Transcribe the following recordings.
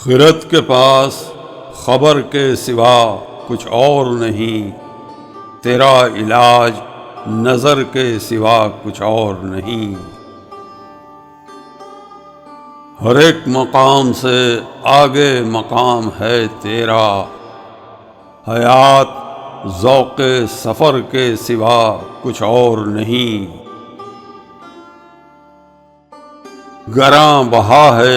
خرد کے پاس خبر کے سوا کچھ اور نہیں، تیرا علاج نظر کے سوا کچھ اور نہیں۔ ہر ایک مقام سے آگے مقام ہے تیرا، حیات ذوق سفر کے سوا کچھ اور نہیں۔ گراں بہا ہے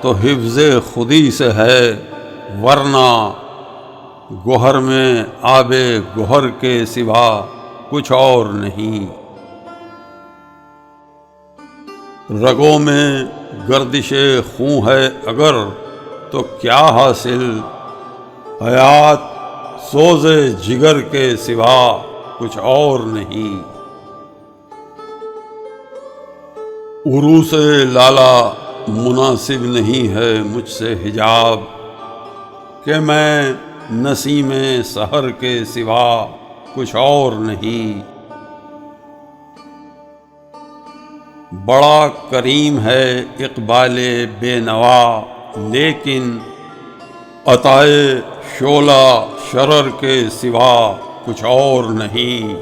تو حفظ خودی سے ہے، ورنہ گوہر میں آب گوہر کے سوا کچھ اور نہیں۔ رگوں میں گردش خون ہے اگر تو کیا حاصل، حیات سوز جگر کے سوا کچھ اور نہیں۔ عروس لالا مناسب نہیں ہے مجھ سے حجاب، کہ میں نسیم سحر کے سوا کچھ اور نہیں۔ بڑا کریم ہے اقبال بے نوا، لیکن عطائے شعلہ شرر کے سوا کچھ اور نہیں۔